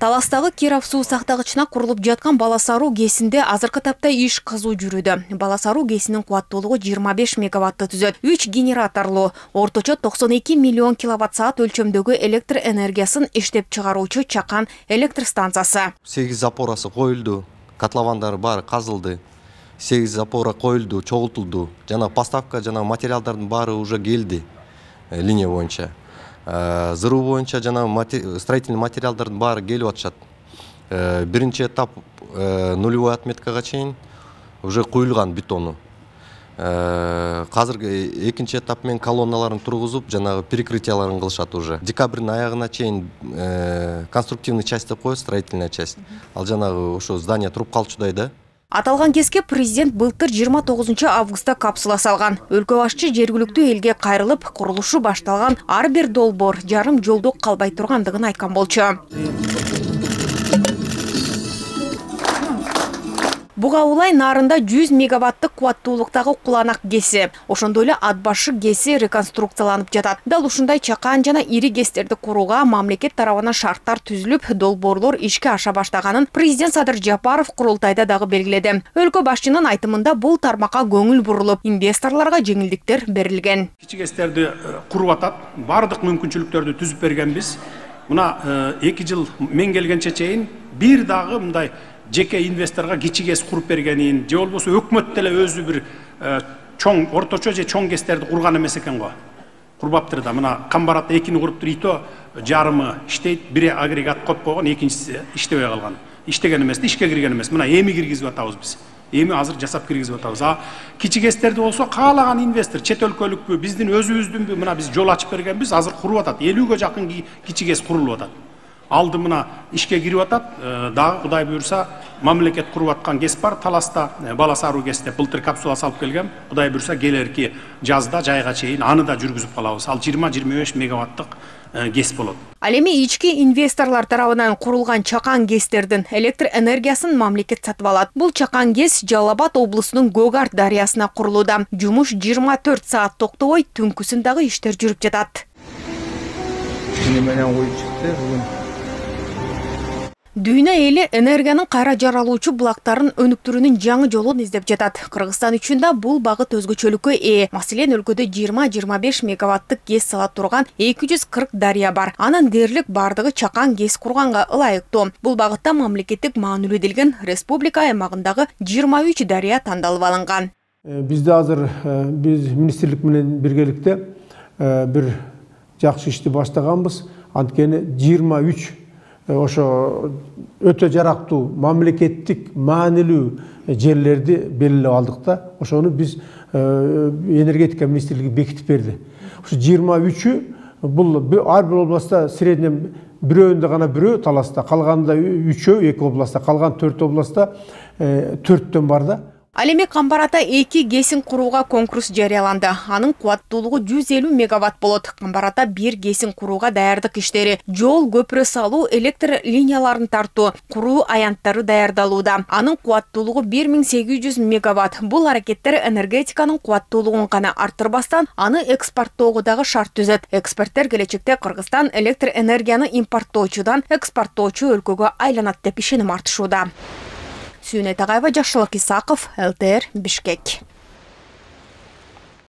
Таластагы Киров суу сактагычына курулуп жаткан Баласаруу ГЭСинде азыркы тапта иш кызуу жүрүүдө. Баласаруу ГЭСинин кубаттуулугу 25 мегаватты түзөт. 3 генераторлуу, орточо 92 миллион киловатт саат өлчөмдөгү электр энергиясын иштеп чыгаруучу Чакан электр станциясы. 8 запорасы коюлду, котловандары баары казылды. 8 запора коюлду, чогултулду. Жана поставка жана материалдардын баары уже келди линия боюнча. Зыруу боюнча жана строительный материалдардын баары келип атышат. Биринчи этап нулевой отметкага чейин уже куюлган бетону. Казыркы экинчи этап менен колонналарын тургузуп, жанагы перекрытияларын кылышат уже. Декабрдын аягына чейин конструктивный часть деп коет, строительная часть. Ал жанагы ошо здание туруп калчудай да. Аталган кезге президент былтыр 29 августта капсула салган. Өлкө башчы жергиликтүү элге кайрылып, курулушу башталган ар бир долбоор жарым жолдо калбай тургандыгын айткан болчу. Буга улай нарында 100 мегаваттык кубаттуулуктагы Куланак ГЭСи, ошондой эле Ат башы ГЭСи реконструкцияланып жатат. Дал ушундай чакан жана ири ГЭСтерди курууга мамлекет тарабынан шарттар түзүлүп, долбоорлор ишке аша баштаганын президент Садыр Жапаров курултайда дагы белгиледи. Өлкө башчынын айтымында бул тармакка көңүл бурулуп, инвесторлорго жеңилдиктер берилген. Кичи ГЭСтерди куруп атат, бардык мүмкүнчүлүктөрдү түзүп бергенбиз. Мына 2 жыл мен келгенче чейин бир дагы мындай жеке инвесторга кичи ГЭС куруп бергенин, же болбосо өкмөт деле өзү бир чоң, орточо же чоң ГЭСтерди курган эмес экен го. Курбаптыр да. Мына Камбаратта 2-ни куруптур, ито жарымы иштейт, бири агрегат коюп койгон, экинчиси иштебей калган. Иштеген эмес, ишке кирген эмес. Мына эми киргизип атабыз биз. Эми азыр жасап киргизип атабыз. Кичи ГЭСтерди болсо каалаган инвестор, чет өлкөлүкпү, биздин өзүбүздүнбү, мына биз жол ачып бергенбиз, азыр куруп атат. 50ге жакын кичи ГЭС курулуп атат. Алды мына ишке кирип атат, дагы Кудай буйрса мамлекет куруп аткан ГЭС бар, Таласта Баласаруу ГЭСте былтыр капсула салып келгем. Кудай буйрса келерки жазда жайга чейин аны да жүргүзүп калабыз. Ал 20-25 мегаваттык ГЭС болот. Ал эми ички инвесторлор тарабынан курулган Чакан ГЭСтердин электр энергиясын мамлекет сатып алат. Бул Чакан ГЭС Жалал Абад облусунун Гөгарт дарыясына курулууда. Жумуш 24 саат токтобой, түнкүсүн дагы иштер жүрүп жатат. Дүйнө эли энергиянын кайра жаралуучу булактарын өнүктүрүүнүн жаңы жолун издеп жатат. Кыргызстан үчүн да бул багыт өзгөчөлүккө ээ. Маселен, өлкөдө 20-25 мегаваттык ГЭС сала турган 240 дарыя бар. Анын дээрлик бардыгы Чакан ГЭС курганга ылайыктуу. Бул багытта мамлекеттик маанилүү делген республика аймагындагы 23 дарыя тандалып алынган. Бизде азыр биз министрлик менен биргеликте бир жакшы ишти баштаганбыз. Анткени 23 ошо өтө жарактуу мамлекеттик маанилүү жерлерди белгилеп алдык да. Ошону биз энергетика министрлиги бекитип берди. Ошо 23-ү бул ар бир областта среднем бирөөндө гана бирөө, Таласта, калганда 3-өө, 2 областта, калган 4 областта 4төн бар да. Ал эми Камбарата 2 ГЭСин курууга конкурс жарыяланды. Анын кубаттуулугу 150 мегаватт болот. Камбарата 1 ГЭСин курууга даярдык иштери, жол, көпүрө салуу, электр линияларын тартуу, куруу аянттары даярдалууда. Анын кубаттуулугу 1800 мегаватт. Бул аракеттер энергетиканын кубаттуулугун гана арттырбастан, аны экспорттоого дагы шарт түзөт. Эксперттер келечекте Кыргызстан электр энергияны импорттоочудан экспорттоочу өлкөгө айланат деп ишеним артышууда. Сүйүнөт Агайва, Жакшылык Исаков, ЛТР, Бишкек.